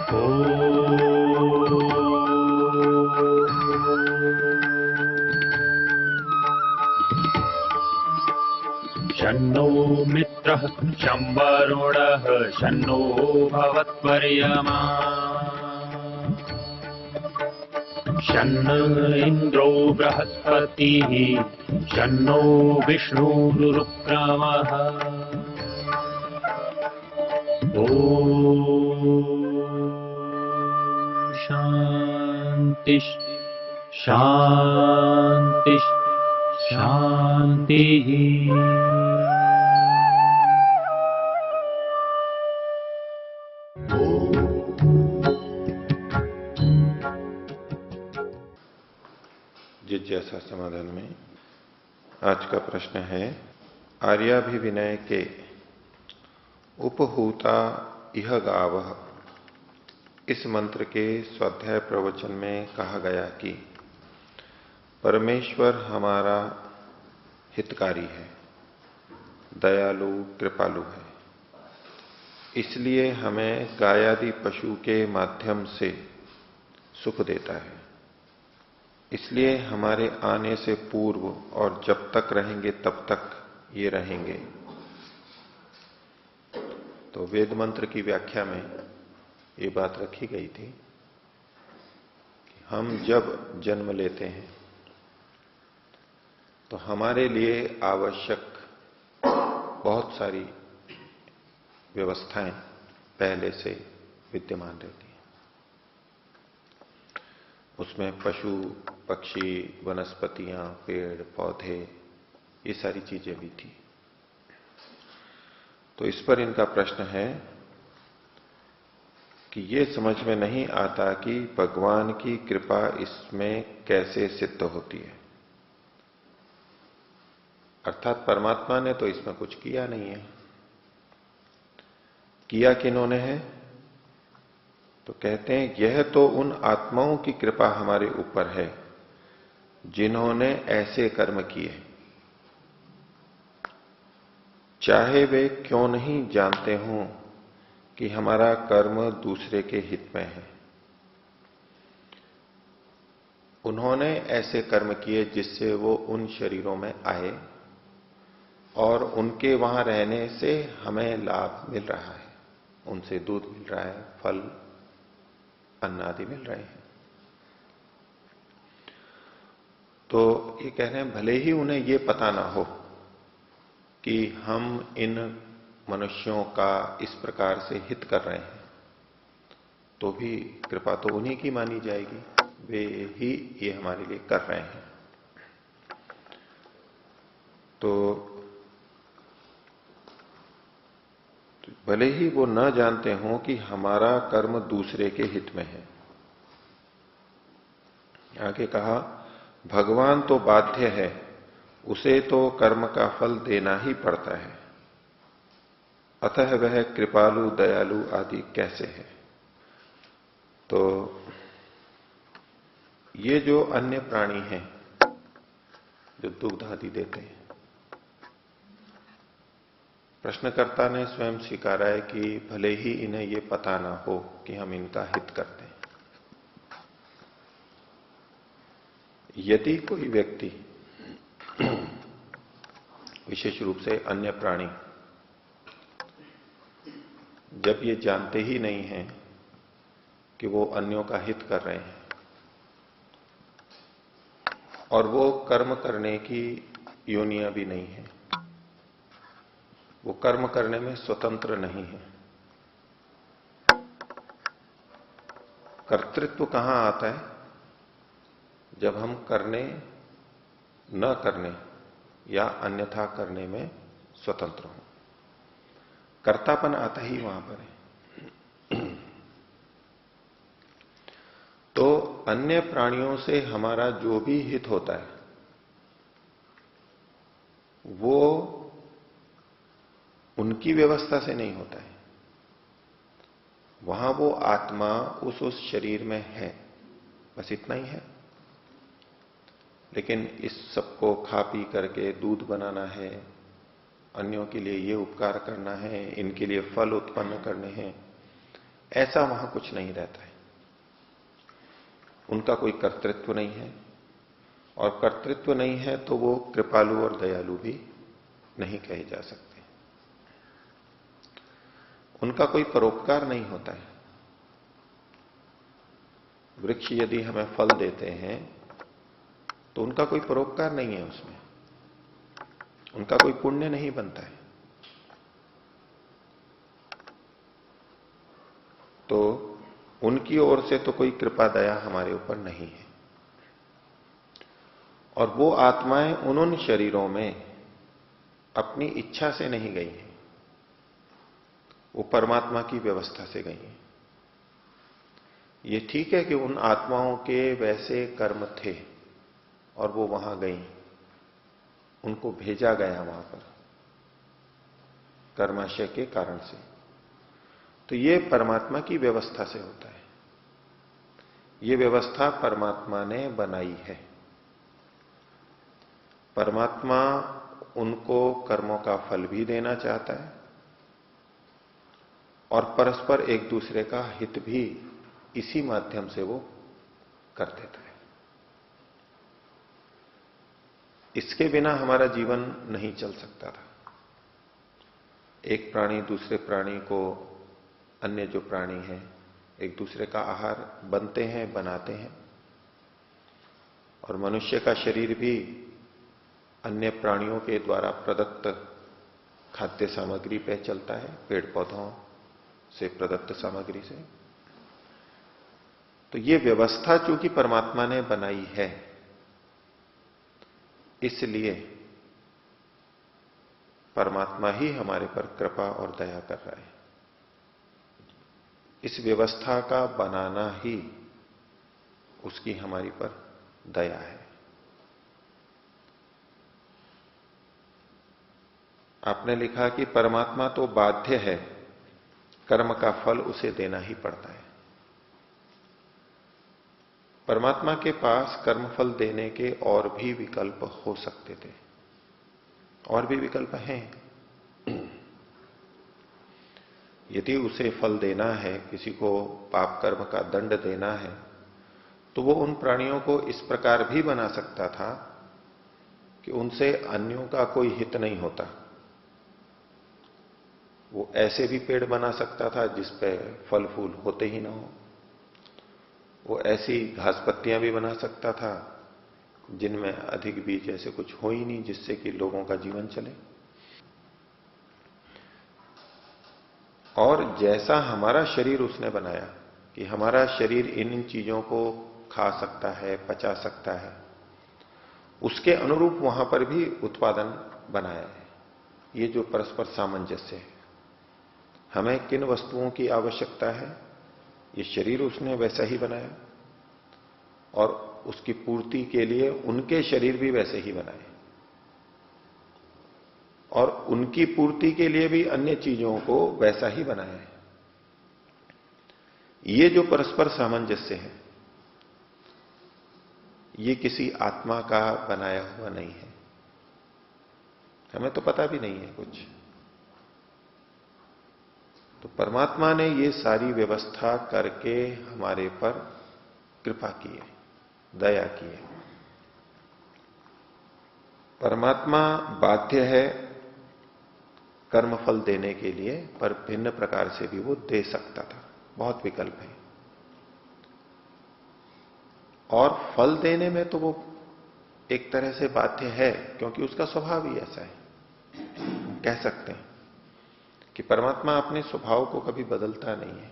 शन्नो मित्रः शं वरुणः शन्नो भवत्वर्यमा शन्न इन्द्रो बृहस्पतिः शन्नो विष्णुरुक्रमः ॐ शान्ति शान्ति शान्तिः। जिज्ञासा समाधान में आज का प्रश्न है, आर्याभिविनय के उपहूता इह गावः इस मंत्र के स्वाध्याय प्रवचन में कहा गया कि परमेश्वर हमारा हितकारी है, दयालु कृपालु है, इसलिए हमें गायादि पशु के माध्यम से सुख देता है। इसलिए हमारे आने से पूर्व और जब तक रहेंगे तब तक ये रहेंगे। तो वेद मंत्र की व्याख्या में ये बात रखी गई थी कि हम जब जन्म लेते हैं तो हमारे लिए आवश्यक बहुत सारी व्यवस्थाएं पहले से विद्यमान रहती हैं। उसमें पशु पक्षी वनस्पतियां पेड़ पौधे ये सारी चीजें भी थी। तो इस पर इनका प्रश्न है कि ये समझ में नहीं आता कि भगवान की कृपा इसमें कैसे सिद्ध होती है। अर्थात परमात्मा ने तो इसमें कुछ किया नहीं है। किया किन्होंने है? तो कहते हैं यह तो उन आत्माओं की कृपा हमारे ऊपर है जिन्होंने ऐसे कर्म किए, चाहे वे क्यों नहीं जानते हों कि हमारा कर्म दूसरे के हित में है। उन्होंने ऐसे कर्म किए जिससे वो उन शरीरों में आए और उनके वहां रहने से हमें लाभ मिल रहा है, उनसे दूध मिल रहा है, फल अन्न आदि मिल रहे हैं। तो ये कह रहे हैं भले ही उन्हें ये पता ना हो कि हम इन मनुष्यों का इस प्रकार से हित कर रहे हैं, तो भी कृपा तो उन्हीं की मानी जाएगी, वे ही ये हमारे लिए कर रहे हैं। तो भले ही वो न जानते हों कि हमारा कर्म दूसरे के हित में है। आगे कहा भगवान तो बाध्य है, उसे तो कर्म का फल देना ही पड़ता है, अतः वह कृपालु दयालु आदि कैसे है। तो ये जो अन्य प्राणी हैं जो दुग्ध आदि देते हैं, प्रश्नकर्ता ने स्वयं स्वीकारा है कि भले ही इन्हें ये पता ना हो कि हम इनका हित करते हैं। यदि कोई व्यक्ति विशेष रूप से अन्य प्राणी जब ये जानते ही नहीं हैं कि वो अन्यों का हित कर रहे हैं और वो कर्म करने की योनियां भी नहीं है, वो कर्म करने में स्वतंत्र नहीं है। कर्तृत्व कहां आता है? जब हम करने न करने या अन्यथा करने में स्वतंत्र हो, कर्तापन आता ही वहां पर है। तो अन्य प्राणियों से हमारा जो भी हित होता है वो उनकी व्यवस्था से नहीं होता है। वहां वो आत्मा उस शरीर में है, बस इतना ही है। लेकिन इस सबको खा पी करके दूध बनाना है, अन्यों के लिए ये उपकार करना है, इनके लिए फल उत्पन्न करने हैं, ऐसा वहां कुछ नहीं रहता है। उनका कोई कर्तृत्व नहीं है, और कर्तृत्व नहीं है तो वो कृपालु और दयालु भी नहीं कहे जा सकते। उनका कोई परोपकार नहीं होता है। वृक्ष यदि हमें फल देते हैं तो उनका कोई परोपकार नहीं है, उसमें उनका कोई पुण्य नहीं बनता है। तो उनकी ओर से तो कोई कृपा दया हमारे ऊपर नहीं है। और वो आत्माएं उन शरीरों में अपनी इच्छा से नहीं गई हैं, वो परमात्मा की व्यवस्था से गई हैं। ये ठीक है कि उन आत्माओं के वैसे कर्म थे और वो वहां गई, उनको भेजा गया वहां पर कर्माशय के कारण से। तो ये परमात्मा की व्यवस्था से होता है। ये व्यवस्था परमात्मा ने बनाई है। परमात्मा उनको कर्मों का फल भी देना चाहता है और परस्पर एक दूसरे का हित भी इसी माध्यम से वो कर देता है। इसके बिना हमारा जीवन नहीं चल सकता था। एक प्राणी दूसरे प्राणी को, अन्य जो प्राणी हैं, एक दूसरे का आहार बनते हैं, बनाते हैं। और मनुष्य का शरीर भी अन्य प्राणियों के द्वारा प्रदत्त खाद्य सामग्री पे चलता है, पेड़ पौधों से प्रदत्त सामग्री से। तो ये व्यवस्था चूंकि परमात्मा ने बनाई है, इसलिए परमात्मा ही हमारे पर कृपा और दया कर रहा है। इस व्यवस्था का बनाना ही उसकी हमारी पर दया है। आपने लिखा कि परमात्मा तो बाध्य है, कर्म का फल उसे देना ही पड़ता है। परमात्मा के पास कर्मफल देने के और भी विकल्प हो सकते थे, और भी विकल्प हैं। यदि उसे फल देना है, किसी को पाप कर्म का दंड देना है, तो वो उन प्राणियों को इस प्रकार भी बना सकता था कि उनसे अन्यों का कोई हित नहीं होता। वो ऐसे भी पेड़ बना सकता था जिस पे फल फूल होते ही ना हो। वो ऐसी घास पत्तियां भी बना सकता था जिनमें अधिक बीज ऐसे कुछ हो ही नहीं, जिससे कि लोगों का जीवन चले। और जैसा हमारा शरीर उसने बनाया कि हमारा शरीर इन चीजों को खा सकता है, पचा सकता है, उसके अनुरूप वहां पर भी उत्पादन बनाया है। ये जो परस्पर सामंजस्य है, हमें किन वस्तुओं की आवश्यकता है, ये शरीर उसने वैसा ही बनाया, और उसकी पूर्ति के लिए उनके शरीर भी वैसे ही बनाए, और उनकी पूर्ति के लिए भी अन्य चीजों को वैसा ही बनाया है। ये जो परस्पर सामंजस्य है, ये किसी आत्मा का बनाया हुआ नहीं है। हमें तो पता भी नहीं है कुछ। तो परमात्मा ने ये सारी व्यवस्था करके हमारे पर कृपा की है, दया की है। परमात्मा बाध्य है कर्मफल देने के लिए, पर भिन्न प्रकार से भी वो दे सकता था। बहुत विकल्प है। और फल देने में तो वो एक तरह से बाध्य है, क्योंकि उसका स्वभाव ही ऐसा है। कह सकते हैं कि परमात्मा अपने स्वभाव को कभी बदलता नहीं है,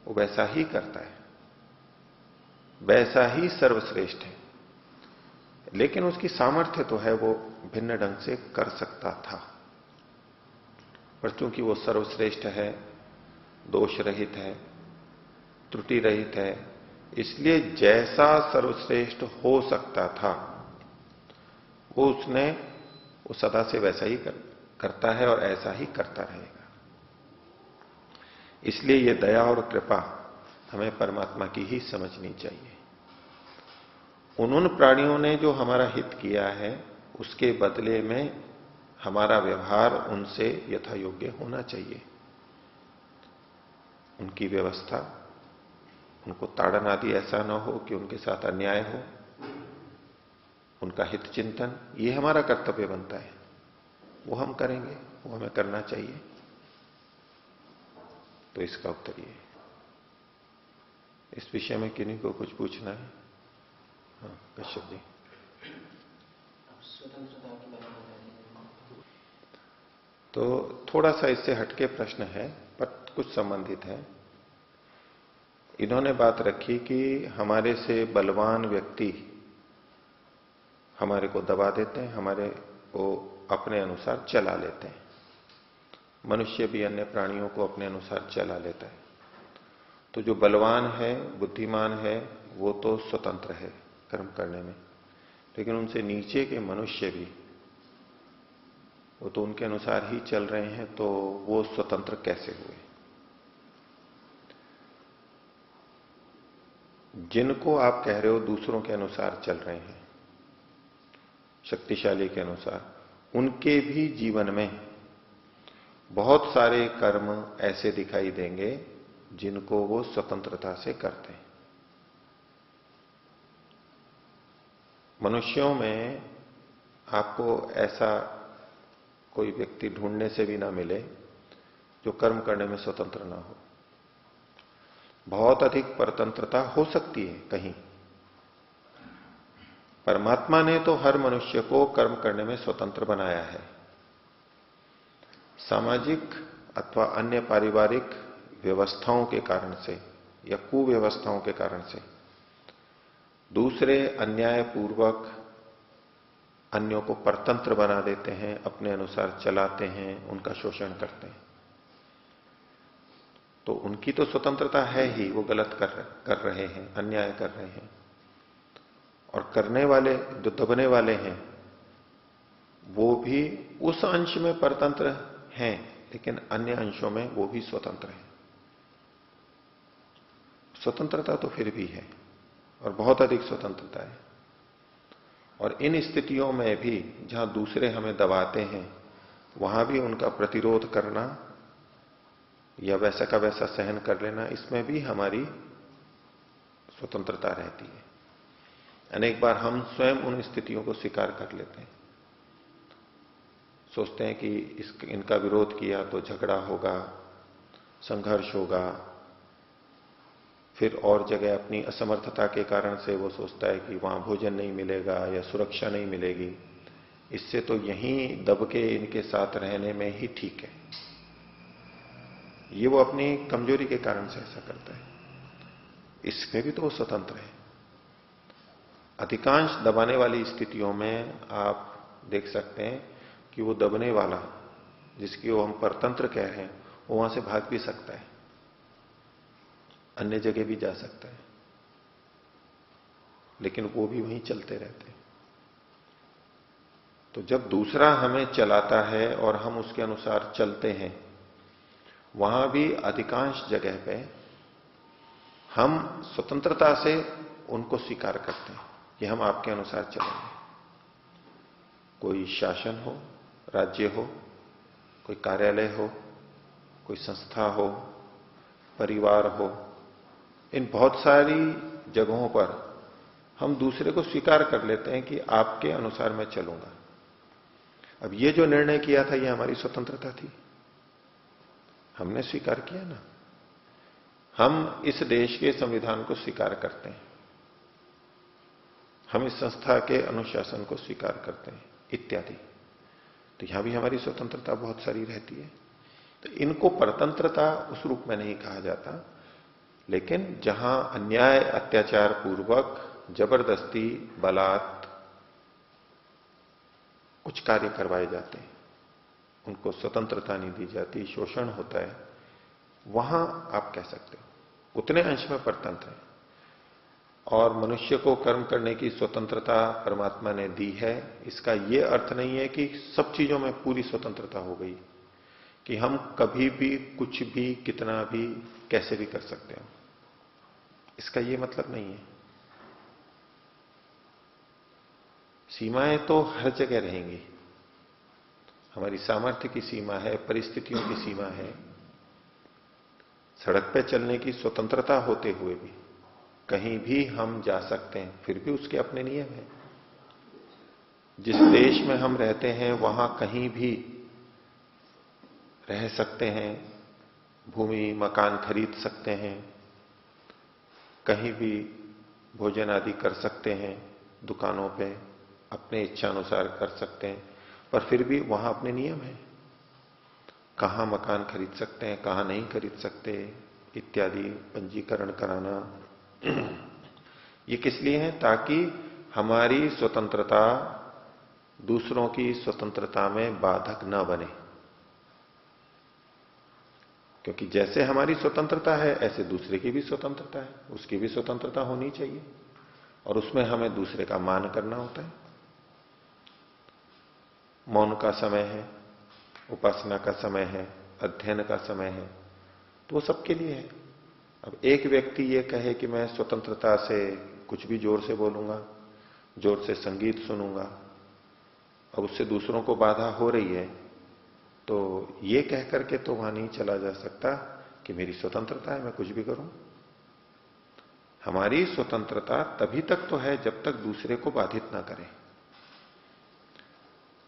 वो वैसा ही करता है, वैसा ही सर्वश्रेष्ठ है। लेकिन उसकी सामर्थ्य तो है, वो भिन्न ढंग से कर सकता था। पर चूंकि वो सर्वश्रेष्ठ है, दोष रहित है, त्रुटि रहित है, इसलिए जैसा सर्वश्रेष्ठ हो सकता था वो सदा से वैसा ही करता है और ऐसा ही करता रहेगा। इसलिए ये दया और कृपा हमें परमात्मा की ही समझनी चाहिए। उन प्राणियों ने जो हमारा हित किया है, उसके बदले में हमारा व्यवहार उनसे यथा योग्य होना चाहिए। उनकी व्यवस्था, उनको ताड़न आदि ऐसा ना हो कि उनके साथ अन्याय हो, उनका हित चिंतन, ये हमारा कर्तव्य बनता है। वो हम करेंगे, वो हमें करना चाहिए। तो इसका उत्तर ये है। इस विषय में किन्हीं को कुछ पूछना है? हाँ, कश्यप जी। स्वतंत्रता की बात बताइए। तो थोड़ा सा इससे हटके प्रश्न है, पर कुछ संबंधित है। इन्होंने बात रखी कि हमारे से बलवान व्यक्ति हमारे को दबा देते हैं, हमारे को अपने अनुसार चला लेते हैं। मनुष्य भी अन्य प्राणियों को अपने अनुसार चला लेता है। तो जो बलवान है, बुद्धिमान है, वो तो स्वतंत्र है कर्म करने में, लेकिन उनसे नीचे के मनुष्य भी, वो तो उनके अनुसार ही चल रहे हैं, तो वो स्वतंत्र कैसे हुए? जिनको आप कह रहे हो दूसरों के अनुसार चल रहे हैं, शक्तिशाली के अनुसार, उनके भी जीवन में बहुत सारे कर्म ऐसे दिखाई देंगे जिनको वो स्वतंत्रता से करते हैं। मनुष्यों में आपको ऐसा कोई व्यक्ति ढूंढने से भी ना मिले जो कर्म करने में स्वतंत्र ना हो। बहुत अधिक परतंत्रता हो सकती है कहीं। परमात्मा ने तो हर मनुष्य को कर्म करने में स्वतंत्र बनाया है। सामाजिक अथवा अन्य पारिवारिक व्यवस्थाओं के कारण से या कुव्यवस्थाओं के कारण से दूसरे अन्यायपूर्वक अन्यों को परतंत्र बना देते हैं, अपने अनुसार चलाते हैं, उनका शोषण करते हैं। तो उनकी तो स्वतंत्रता है ही, वो गलत कर रहे हैं, अन्याय कर रहे हैं। और करने वाले, जो दबने वाले हैं, वो भी उस अंश में परतंत्र हैं, लेकिन अन्य अंशों में वो भी स्वतंत्र हैं। स्वतंत्रता तो फिर भी है, और बहुत अधिक स्वतंत्रता है। और इन स्थितियों में भी जहां दूसरे हमें दबाते हैं, वहां भी उनका प्रतिरोध करना या वैसा का वैसा सहन कर लेना, इसमें भी हमारी स्वतंत्रता रहती है। अनेक बार हम स्वयं उन स्थितियों को स्वीकार कर लेते हैं। सोचते हैं कि इनका विरोध किया तो झगड़ा होगा, संघर्ष होगा। फिर और जगह अपनी असमर्थता के कारण से वो सोचता है कि वहां भोजन नहीं मिलेगा या सुरक्षा नहीं मिलेगी, इससे तो यहीं दब के इनके साथ रहने में ही ठीक है। ये वो अपनी कमजोरी के कारण से ऐसा करता है। इसमें भी तो वो स्वतंत्र है। अधिकांश दबाने वाली स्थितियों में आप देख सकते हैं कि वो दबने वाला, जिसकी वो हम परतंत्र कह रहे हैं, वो वहां से भाग भी सकता है, अन्य जगह भी जा सकता है, लेकिन वो भी वहीं चलते रहते हैं। तो जब दूसरा हमें चलाता है और हम उसके अनुसार चलते हैं, वहां भी अधिकांश जगह पे हम स्वतंत्रता से उनको स्वीकार करते हैं कि हम आपके अनुसार चलेंगे। कोई शासन हो, राज्य हो, कोई कार्यालय हो, कोई संस्था हो, परिवार हो, इन बहुत सारी जगहों पर हम दूसरे को स्वीकार कर लेते हैं कि आपके अनुसार मैं चलूंगा। अब ये जो निर्णय किया था, ये हमारी स्वतंत्रता थी, हमने स्वीकार किया ना। हम इस देश के संविधान को स्वीकार करते हैं, हम इस संस्था के अनुशासन को स्वीकार करते हैं, इत्यादि। तो यहां भी हमारी स्वतंत्रता बहुत सारी रहती है। तो इनको परतंत्रता उस रूप में नहीं कहा जाता, लेकिन जहां अन्याय अत्याचार पूर्वक जबरदस्ती बलात् कुछ कार्य करवाए जाते हैं, उनको स्वतंत्रता नहीं दी जाती, शोषण होता है, वहां आप कह सकते हो उतने अंश में परतंत्र है। और मनुष्य को कर्म करने की स्वतंत्रता परमात्मा ने दी है। इसका यह अर्थ नहीं है कि सब चीजों में पूरी स्वतंत्रता हो गई, कि हम कभी भी कुछ भी कितना भी कैसे भी कर सकते हैं, इसका यह मतलब नहीं है। सीमाएं तो हर जगह रहेंगी। हमारी सामर्थ्य की सीमा है, परिस्थितियों की सीमा है, सड़क पे चलने की स्वतंत्रता होते हुए भी कहीं भी हम जा सकते हैं, फिर भी उसके अपने नियम हैं। जिस देश में हम रहते हैं वहां कहीं भी रह सकते हैं, भूमि मकान खरीद सकते हैं, कहीं भी भोजन आदि कर सकते हैं, दुकानों पे अपने इच्छानुसार कर सकते हैं, पर फिर भी वहां अपने नियम हैं। कहां मकान खरीद सकते हैं, कहां नहीं खरीद सकते इत्यादि पंजीकरण कराना। ये किस लिए है? ताकि हमारी स्वतंत्रता दूसरों की स्वतंत्रता में बाधक न बने। क्योंकि जैसे हमारी स्वतंत्रता है ऐसे दूसरे की भी स्वतंत्रता है, उसकी भी स्वतंत्रता होनी चाहिए और उसमें हमें दूसरे का मान करना होता है। मौन का समय है, उपासना का समय है, अध्ययन का समय है, तो वो सबके लिए है। अब एक व्यक्ति ये कहे कि मैं स्वतंत्रता से कुछ भी जोर से बोलूंगा, जोर से संगीत सुनूंगा, अब उससे दूसरों को बाधा हो रही है, तो ये कह करके तो वहां नहीं चला जा सकता कि मेरी स्वतंत्रता है, मैं कुछ भी करूं। हमारी स्वतंत्रता तभी तक तो है जब तक दूसरे को बाधित ना करें।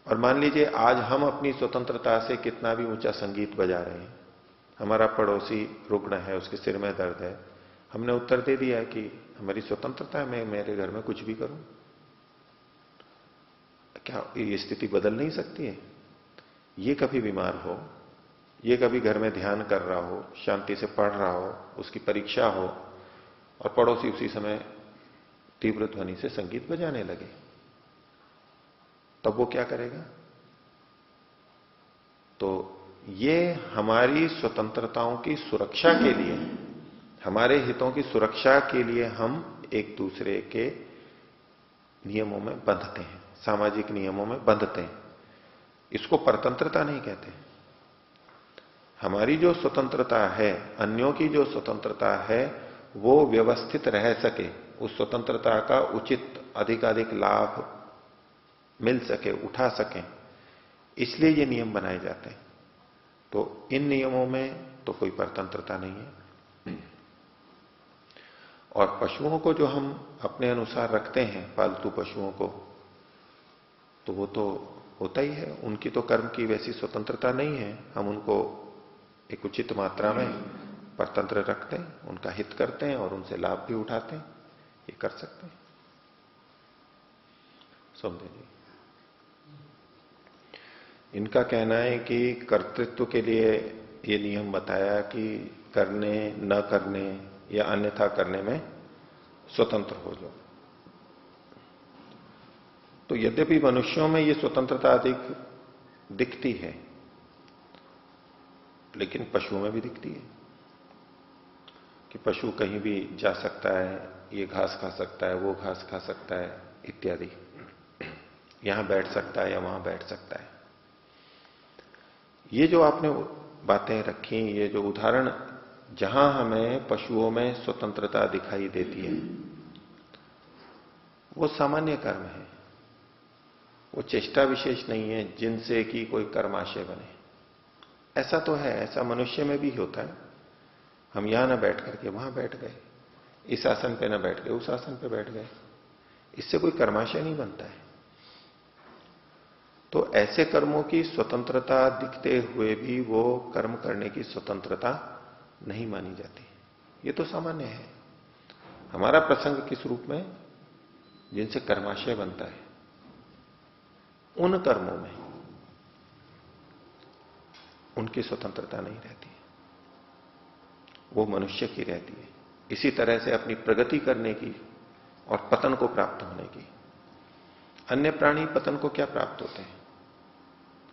और मान लीजिए आज हम अपनी स्वतंत्रता से कितना भी ऊंचा संगीत बजा रहे हैं, हमारा पड़ोसी रुग्ण है, उसके सिर में दर्द है, हमने उत्तर दे दिया कि हमारी स्वतंत्रता है, मैं मेरे घर में कुछ भी करूं। क्या ये स्थिति बदल नहीं सकती है? ये कभी बीमार हो, ये कभी घर में ध्यान कर रहा हो, शांति से पढ़ रहा हो, उसकी परीक्षा हो और पड़ोसी उसी समय तीव्र ध्वनि से संगीत बजाने लगे, तब वो क्या करेगा? तो ये हमारी स्वतंत्रताओं की सुरक्षा के लिए, हमारे हितों की सुरक्षा के लिए हम एक दूसरे के नियमों में बंधते हैं, सामाजिक नियमों में बंधते हैं। इसको परतंत्रता नहीं कहते। हमारी जो स्वतंत्रता है, अन्यों की जो स्वतंत्रता है, वो व्यवस्थित रह सके, उस स्वतंत्रता का उचित अधिकाधिक लाभ मिल सके, उठा सके, इसलिए ये नियम बनाए जाते हैं। तो इन नियमों में तो कोई परतंत्रता नहीं है। और पशुओं को जो हम अपने अनुसार रखते हैं, पालतू पशुओं को, तो वो तो होता ही है, उनकी तो कर्म की वैसी स्वतंत्रता नहीं है। हम उनको एक उचित मात्रा में परतंत्र रखते हैं, उनका हित करते हैं और उनसे लाभ भी उठाते हैं, ये कर सकते हैं। समझे जी? इनका कहना है कि कर्तृत्व के लिए ये नियम बताया कि करने न करने या अन्यथा करने में स्वतंत्र हो जाओ। तो यद्यपि मनुष्यों में ये स्वतंत्रता अधिक दिखती है, लेकिन पशुओं में भी दिखती है कि पशु कहीं भी जा सकता है, ये घास खा सकता है, वो घास खा सकता है इत्यादि, यहां बैठ सकता है या वहां बैठ सकता है। ये जो आपने बातें रखी, ये जो उदाहरण जहां हमें पशुओं में स्वतंत्रता दिखाई देती है, वो सामान्य कर्म है, वो चेष्टा विशेष नहीं है जिनसे कि कोई कर्माशय बने। ऐसा तो है, ऐसा मनुष्य में भी होता है। हम यहां ना बैठ करके वहां बैठ गए, इस आसन पे ना बैठ गए उस आसन पे बैठ गए, इससे कोई कर्माशय नहीं बनता है। तो ऐसे कर्मों की स्वतंत्रता दिखते हुए भी वो कर्म करने की स्वतंत्रता नहीं मानी जाती। ये तो सामान्य है। हमारा प्रसंग किस रूप में? जिनसे कर्माशय बनता है, उन कर्मों में उनकी स्वतंत्रता नहीं रहती है, वो मनुष्य की रहती है। इसी तरह से अपनी प्रगति करने की और पतन को प्राप्त होने की। अन्य प्राणी पतन को क्या प्राप्त होते हैं?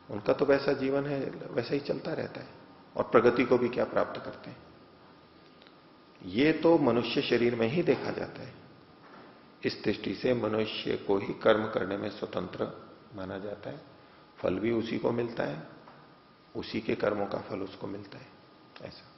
उनका तो वैसा जीवन है, वैसा ही चलता रहता है, और प्रगति को भी क्या प्राप्त करते हैं? ये तो मनुष्य शरीर में ही देखा जाता है। इस दृष्टि से मनुष्य को ही कर्म करने में स्वतंत्र माना जाता है। फल भी उसी को मिलता है, उसी के कर्मों का फल उसको मिलता है, ऐसा।